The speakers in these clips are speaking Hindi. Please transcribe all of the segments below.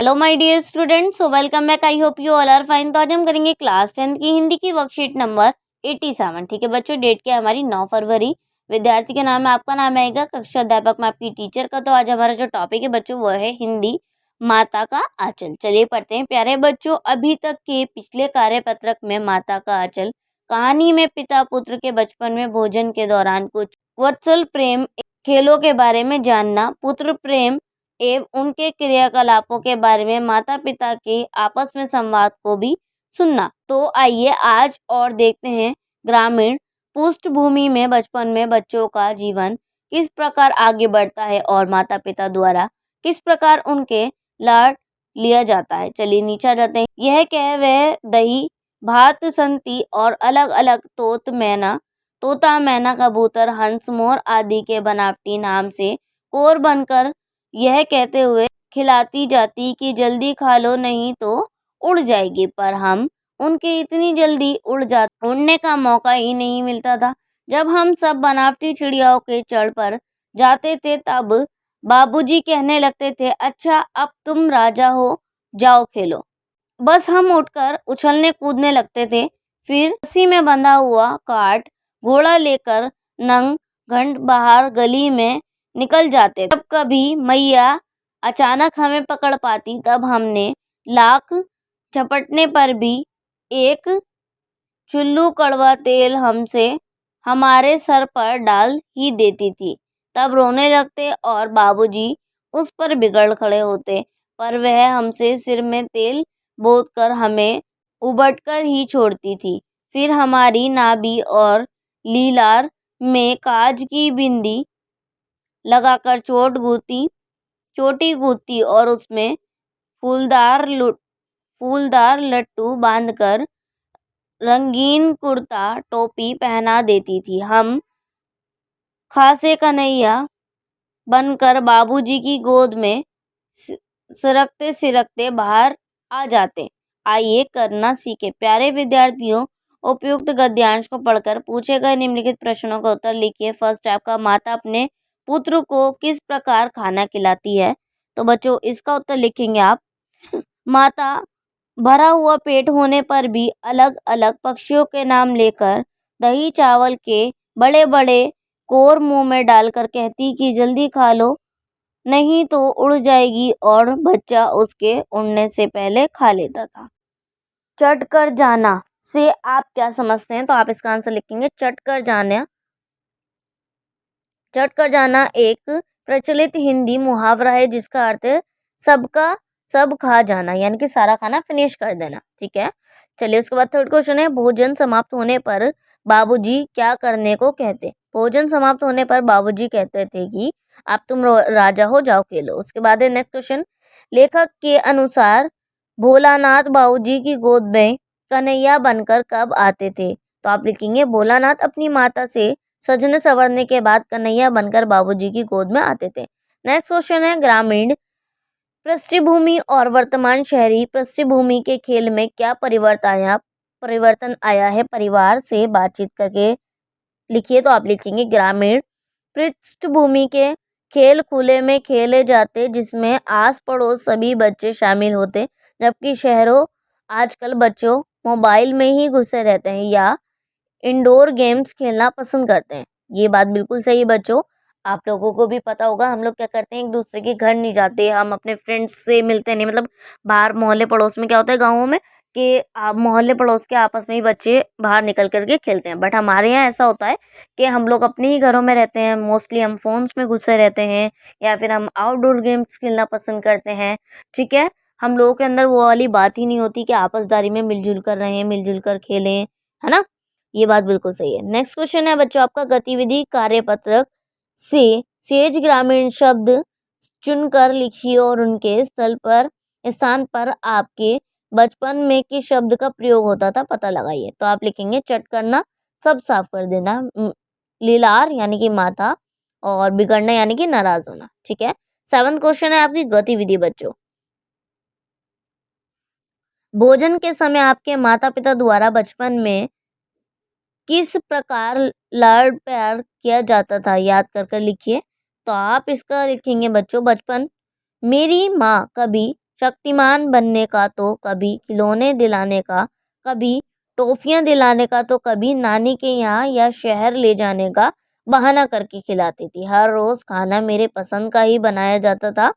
Hello my dear students, so welcome back. I hope you all are fine. तो आज हम करेंगे क्लास 10 की हिंदी की वर्कशीट नंबर 87। ठीक है बच्चों, डेट क्या है हमारी 9 फरवरी। विद्यार्थी के नाम है, आपका नाम आएगा, कक्षा अध्यापक मैं आपकी टीचर का। तो आज हमारा जो टॉपिक है बच्चों वो है हिंदी माता का आंचल। चलिए पढ़ते हैं। प्यारे बच्चों, अभी तक के पिछले कार्यपत्रक में माता का आंचल कहानी में पिता पुत्र के बचपन में भोजन के दौरान कुछ वत्सल प्रेम खेलों के बारे में जानना, पुत्र प्रेम एवं उनके क्रियाकलापों के बारे में माता पिता के आपस में संवाद को भी सुनना। तो आइए आज और देखते हैं ग्रामीण पृष्ठभूमि में बचपन में बच्चों का जीवन किस प्रकार आगे बढ़ता है और माता पिता द्वारा किस प्रकार उनके लाड लिया जाता है। चलिए नीचे आ जाते हैं। यह कह वह दही भात संती और अलग अलग तोता मैना कबूतर हंस मोर आदि के बनावटी नाम से कोर बनकर यह कहते हुए खिलाती जाती कि जल्दी खा लो नहीं तो उड़ जाएगी, पर हम उनके इतनी जल्दी उड़ने का मौका ही नहीं मिलता था। जब हम सब बनावटी चिड़ियाओं के चढ़ पर जाते थे तब बाबूजी कहने लगते थे, अच्छा अब तुम राजा हो, जाओ खेलो। बस हम उठकर उछलने कूदने लगते थे। फिर रस्सी में बंधा हुआ काठ घोड़ा लेकर नंग घंट बाहर गली में निकल जाते। जब कभी मैया अचानक हमें पकड़ पाती तब हमने लाख झपटने पर भी एक चुल्लू कड़वा तेल हमसे हमारे सर पर डाल ही देती थी। तब रोने लगते और बाबूजी उस पर बिगड़ खड़े होते, पर वह हमसे सिर में तेल बोत कर हमें उबटकर ही छोड़ती थी। फिर हमारी नाभि और लीलार में काज की बिंदी लगाकर चोटी गूंथती और उसमें फूलदार लट्टू बांधकर रंगीन कुर्ता टोपी पहना देती थी। हम खासे कन्हैया बनकर बाबूजी की गोद में सिरकते सिरकते बाहर आ जाते। आइए करना सीखे। प्यारे विद्यार्थियों, उपयुक्त गद्यांश को पढ़कर पूछे गए निम्नलिखित प्रश्नों का उत्तर लिखिए। फर्स्ट आपका, माता अपने पुत्र को किस प्रकार खाना खिलाती है। तो बच्चों इसका उत्तर लिखेंगे आप, माता भरा हुआ पेट होने पर भी अलग अलग पक्षियों के नाम लेकर दही चावल के बड़े बड़े कोर मुंह में डालकर कहती कि जल्दी खा लो नहीं तो उड़ जाएगी, और बच्चा उसके उड़ने से पहले खा लेता था। चट कर जाना से आप क्या समझते हैं? तो आप इसका आंसर लिखेंगे चट कर जाना। चट कर जाना एक प्रचलित हिंदी मुहावरा है जिसका अर्थ है सबका सब खा जाना, यानी कि सारा खाना फिनिश कर देना। ठीक है, चलिए उसके बाद थर्ड क्वेश्चन है, भोजन समाप्त होने पर बाबूजी क्या करने को कहते। भोजन समाप्त होने पर बाबूजी कहते थे कि अब तुम राजा हो, जाओ खेलो। उसके बाद है नेक्स्ट क्वेश्चन, लेखक के अनुसार भोलानाथ बाबूजी की गोद में कन्हैया बनकर कब आते थे। तो आप लिखेंगे भोलानाथ अपनी माता से सजने संवरने के बाद कन्हैया बनकर बाबूजी की गोद में आते थे। नेक्स्ट क्वेश्चन है, ग्रामीण पृष्ठभूमि और वर्तमान शहरी पृष्ठभूमि के खेल में क्या परिवर्तन आया है, परिवार से बातचीत करके लिखिए। तो आप लिखेंगे ग्रामीण पृष्ठभूमि के खेल खुले में खेले जाते जिसमें आस पड़ोस सभी बच्चे शामिल होते, जबकि शहरों आजकल बच्चों मोबाइल में ही घुसे रहते हैं या इंडोर गेम्स खेलना पसंद करते हैं। ये बात बिल्कुल सही है बच्चों, आप लोगों को भी पता होगा। हम लोग क्या करते हैं, एक दूसरे के घर नहीं जाते, हम अपने फ्रेंड्स से मिलते नहीं। मतलब बाहर मोहल्ले पड़ोस में क्या होता है गाँवों में कि आप मोहल्ले पड़ोस के आपस में ही बच्चे बाहर निकल करके खेलते हैं, बट हमारे यहाँ ऐसा होता है कि हम लोग अपने ही घरों में रहते हैं। मोस्टली हम फोन्स में घुसे रहते हैं या फिर हम आउटडोर गेम्स खेलना पसंद करते हैं। ठीक है, हम लोगों के अंदर वो वाली बात ही नहीं होती कि आपसदारी में मिलजुल कर रहें, मिलजुल कर खेलें, है ना। ये बात बिल्कुल सही है। नेक्स्ट क्वेश्चन है बच्चों आपका, गतिविधि कार्यपत्रक से सेज ग्रामीण शब्द चुनकर लिखिए और उनके स्थान पर आपके बचपन में किस शब्द का प्रयोग होता था पता लगाइए। तो आप लिखेंगे चट करना, सब साफ कर देना, लीलार यानी कि माता, और बिगड़ना यानी कि नाराज होना। ठीक है, सेवंथ क्वेश्चन है आपकी गतिविधि बच्चों, भोजन के समय आपके माता पिता द्वारा बचपन में किस प्रकार लाड प्यार किया जाता था, याद कर कर लिखिए। तो आप इसका लिखेंगे बच्चों, बचपन मेरी माँ कभी शक्तिमान बनने का तो कभी खिलौने दिलाने का, कभी टॉफियाँ दिलाने का, तो कभी नानी के यहाँ या शहर ले जाने का बहाना करके खिलाती थी। हर रोज़ खाना मेरे पसंद का ही बनाया जाता था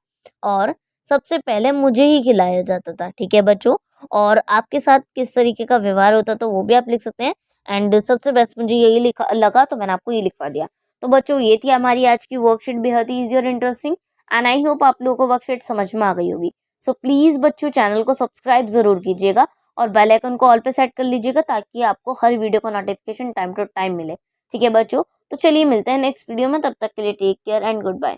और सबसे पहले मुझे ही खिलाया जाता था। ठीक है बच्चों, और आपके साथ किस तरीके का व्यवहार होता था वो भी आप लिख सकते हैं। एंड सबसे बेस्ट मुझे यही लिखा लगा तो मैंने आपको ये लिखवा दिया। तो बच्चों ये थी हमारी आज की वर्कशीट, बेहद ही ईजी और इंटरेस्टिंग, एंड आई होप आप लोगों को वर्कशीट समझ में आ गई होगी। सो प्लीज़ बच्चों चैनल को सब्सक्राइब ज़रूर कीजिएगा और बेल आइकन को ऑल पे सेट कर लीजिएगा ताकि आपको हर वीडियो का नोटिफिकेशन टाइम टू टाइम मिले। ठीक है बच्चों, तो चलिए मिलते हैं नेक्स्ट वीडियो में, तब तक के लिए take care and good bye.